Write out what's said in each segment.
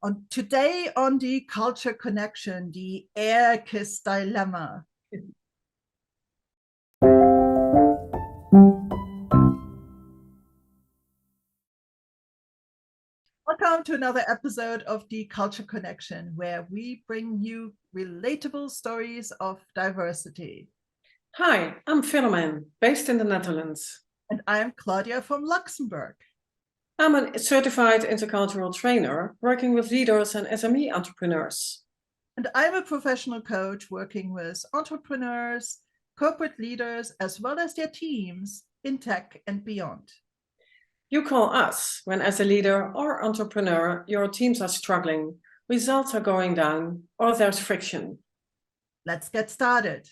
On today on the Culture Connection, the Airkiss Dilemma. Welcome to another episode of the Culture Connection, where we bring you relatable stories of diversity. Hi, I'm Philomene, based in the Netherlands. And I'm Claudia from Luxembourg. I'm a certified intercultural trainer working with leaders and SME entrepreneurs. And I'm a professional coach working with entrepreneurs, corporate leaders, as well as their teams in tech and beyond. You call us when, as a leader or entrepreneur, your teams are struggling, results are going down, or there's friction. Let's get started.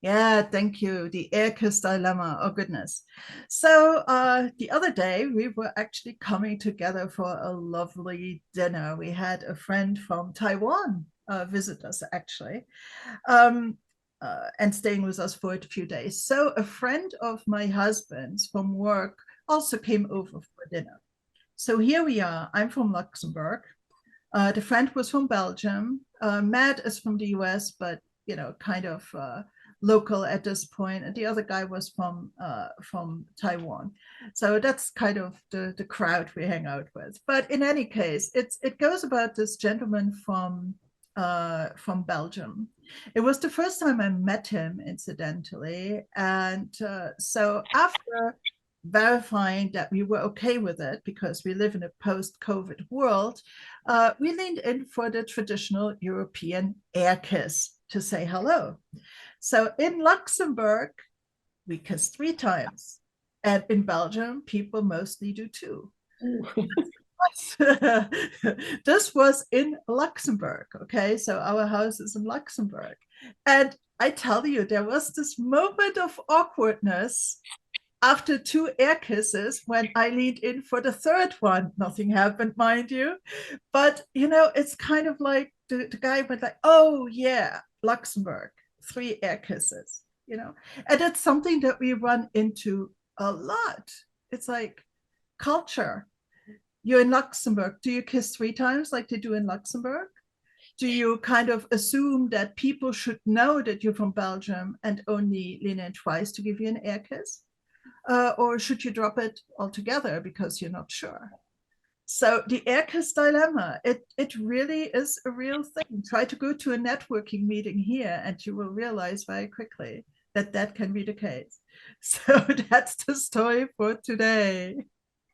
Yeah, thank you. The Airkiss Dilemma. Oh, goodness. So the other day, we were actually coming together for a lovely dinner. We had a friend from Taiwan visit us, actually, and staying with us for a few days. So a friend of my husband's from work also came over for dinner. So here we are. I'm from Luxembourg. The friend was from Belgium. Matt is from the US, but, kind of local at this point, and the other guy was from Taiwan. So that's kind of the crowd we hang out with. But in any case, it goes about this gentleman from Belgium. It was the first time I met him, incidentally, and so after verifying that we were okay with it because we live in a post-COVID world, we leaned in for the traditional European air kiss to say hello. So in Luxembourg, we kiss 3 times. And in Belgium, people mostly do 2. This was in Luxembourg. Okay, so our house is in Luxembourg. And I tell you, there was this moment of awkwardness after 2 air kisses when I leaned in for the 3rd one. Nothing happened, mind you. But, it's kind of like the guy went like, oh, yeah, Luxembourg. 3 air kisses, and it's something that we run into a lot. It's like culture. You're in Luxembourg. Do you kiss 3 times like they do in Luxembourg? Do you kind of assume that people should know that you're from Belgium and only lean in twice to give you an air kiss? Or should you drop it altogether because you're not sure? So the Airkiss dilemma, it really is a real thing. Try to go to a networking meeting here and you will realize very quickly that that can be the case. So that's the story for today.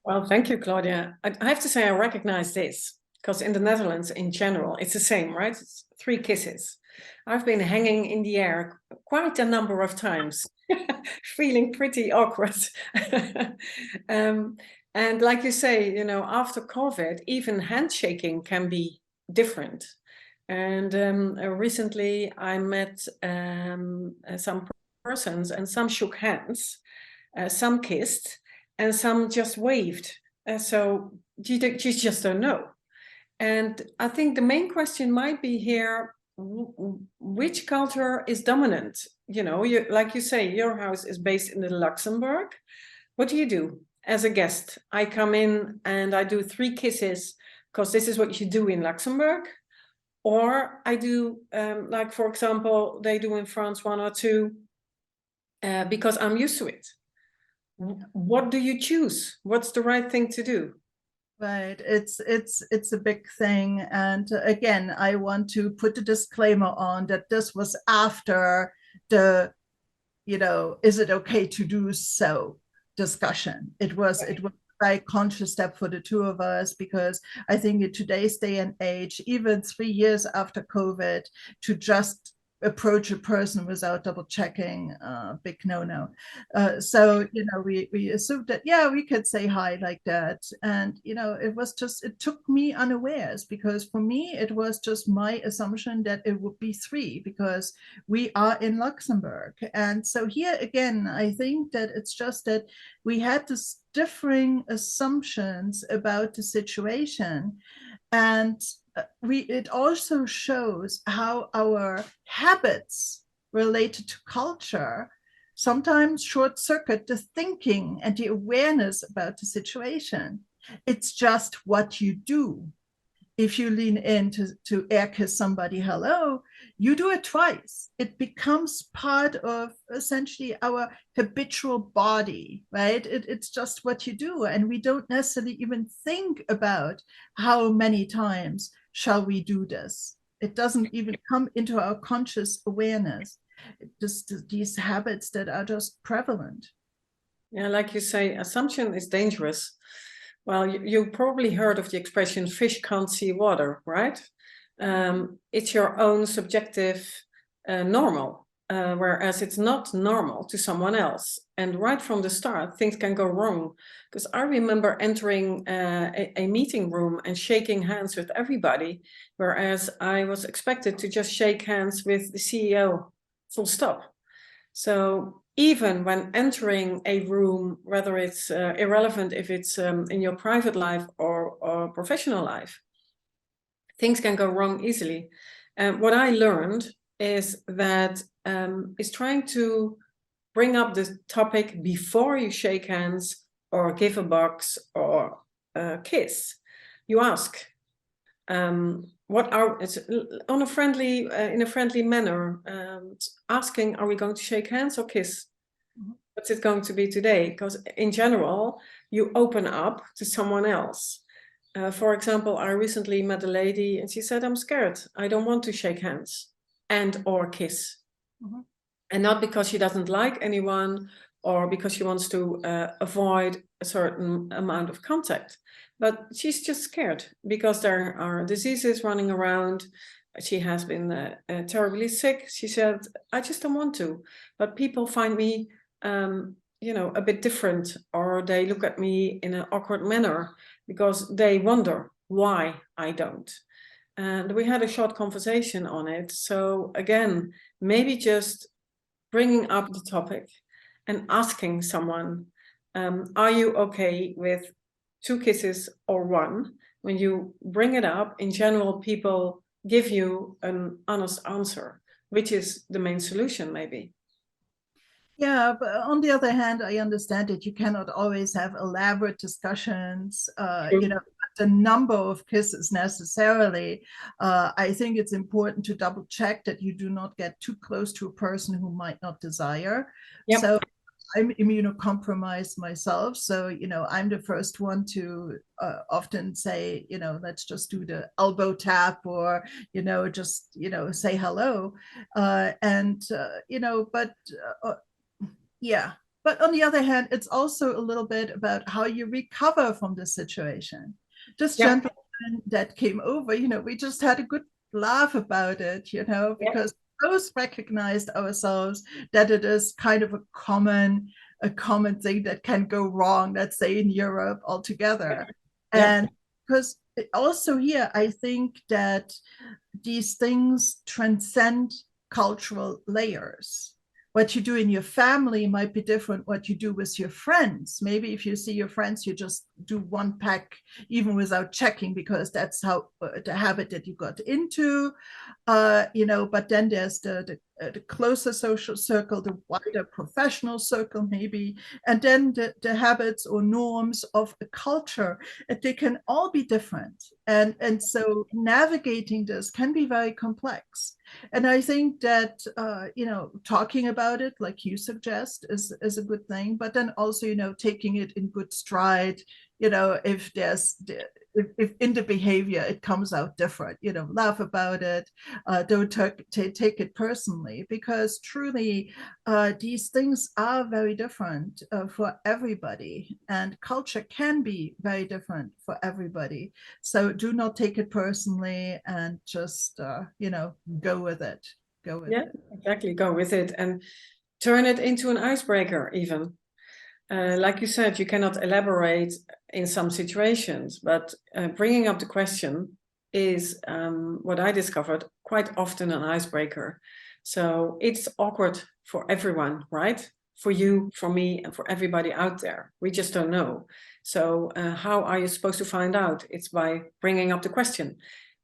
Well, thank you, Claudia. I have to say I recognize this because in the Netherlands in general, it's the same, right? It's 3 kisses. I've been hanging in the air quite a number of times, feeling pretty awkward. And like you say, after COVID, even handshaking can be different. And recently I met some persons, and some shook hands, some kissed, and some just waved. So you just don't know. And I think the main question might be here, which culture is dominant? Like you say, your house is based in the Luxembourg. What do? As a guest, I come in and I do 3 kisses because this is what you do in Luxembourg. Or I do, like, for example, they do in France 1 or 2 because I'm used to it. What do you choose? What's the right thing to do? Right, it's a big thing, and again, I want to put the disclaimer on that this was after the, is it okay to do so discussion. It was a very conscious step for the 2 of us, because I think in today's day and age, even 3 years after COVID, to just approach a person without double checking, big no. So we assumed that, yeah, we could say hi like that, and it took me unawares, because for me it was just my assumption that it would be 3 because we are in Luxembourg. And so here again, I think that it's just that we had this differing assumptions about the situation, and it also shows how our habits related to culture sometimes short circuit the thinking and the awareness about the situation. It's just what you do. If you lean in to air kiss somebody hello, you do it twice. It becomes part of essentially our habitual body, right? It's just what you do. And we don't necessarily even think about how many times shall we do this. It doesn't even come into our conscious awareness. Just these habits that are just prevalent. Yeah, like you say, assumption is dangerous. Well, you probably heard of the expression fish can't see water, right? It's your own subjective normal, whereas it's not normal to someone else. And right from the start, things can go wrong. Because I remember entering a meeting room and shaking hands with everybody, whereas I was expected to just shake hands with the CEO, full stop. So even when entering a room, whether it's irrelevant if it's in your private life or professional life, things can go wrong easily. And what I learned is that is trying to bring up the topic before you shake hands or give a box or kiss. You ask, what are it's on a friendly in a friendly manner, asking, are we going to shake hands or kiss? What's it going to be today? Because in general you open up to someone else. For example, I recently met a lady and she said, I'm scared, I don't want to shake hands and or kiss. And not because she doesn't like anyone or because she wants to avoid a certain amount of contact, but she's just scared because there are diseases running around. She has been terribly sick. She said, I just don't want to, but people find me a bit different, or they look at me in an awkward manner because they wonder why I don't. And we had a short conversation on it. So again, maybe just bringing up the topic and asking someone, are you okay with 2 kisses or 1? When you bring it up, in general, people give you an honest answer, which is the main solution, maybe. Yeah, but on the other hand, I understand that you cannot always have elaborate discussions, the number of kisses necessarily. I think it's important to double check that you do not get too close to a person who might not desire. Yep. So I'm immunocompromised myself. So, I'm the first one to often say, let's just do the elbow tap or, just, say hello. But yeah. But on the other hand, it's also a little bit about how you recover from the situation. This Yep. gentleman that came over, we just had a good laugh about it, Yep. because both recognized ourselves that it is kind of a common thing that can go wrong, let's say in Europe altogether. Yep. And because also here, I think that these things transcend cultural layers. What you do in your family might be different what you do with your friends. Maybe if you see your friends, you just do one pack even without checking because that's how the habit that you got into. But then there's the closer social circle, the wider professional circle, maybe, and then the habits or norms of a culture. They can all be different, and so navigating this can be very complex. And I think that talking about it, like you suggest, is a good thing. But then also, taking it in good stride. If there's if in the behavior it comes out different, laugh about it. Don't take it personally, because truly these things are very different for everybody, and culture can be very different for everybody. So do not take it personally, and just go with it. Exactly. Go with it and turn it into an icebreaker even. Like you said, you cannot elaborate in some situations, but bringing up the question is what I discovered quite often an icebreaker. So it's awkward for everyone, right? For you, for me, and for everybody out there. We just don't know. So how are you supposed to find out? It's by bringing up the question.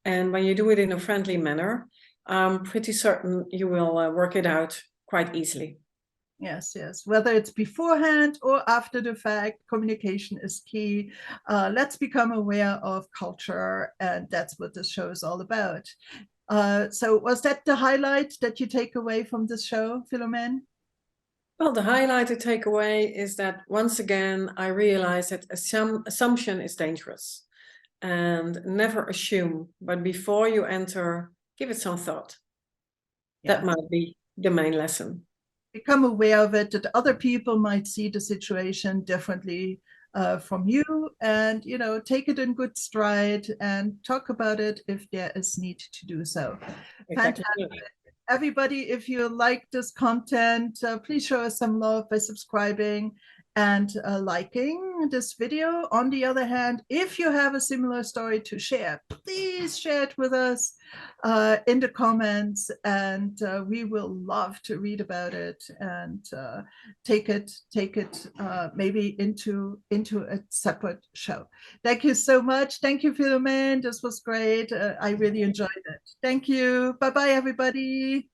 And when you do it in a friendly manner, I'm pretty certain you will work it out quite easily. Yes, yes. Whether it's beforehand or after the fact, communication is key. Let's become aware of culture, and that's what this show is all about. So, was that the highlight that you take away from this show, Philomen? Well, the highlighted takeaway is that once again, I realized that assumption is dangerous, and never assume, but before you enter, give it some thought. That Yeah. might be the main lesson. Become aware of it, that other people might see the situation differently from you, and take it in good stride and talk about it if there is need to do so. Exactly. Fantastic. Everybody, if you like this content, please show us some love by subscribing and liking this video. On the other hand, if you have a similar story to share, please share it with us in the comments, and we will love to read about it and take it maybe into a separate show. Thank you so much. Thank you, Philomen. This was great. I really enjoyed it. Thank you. Bye bye, everybody.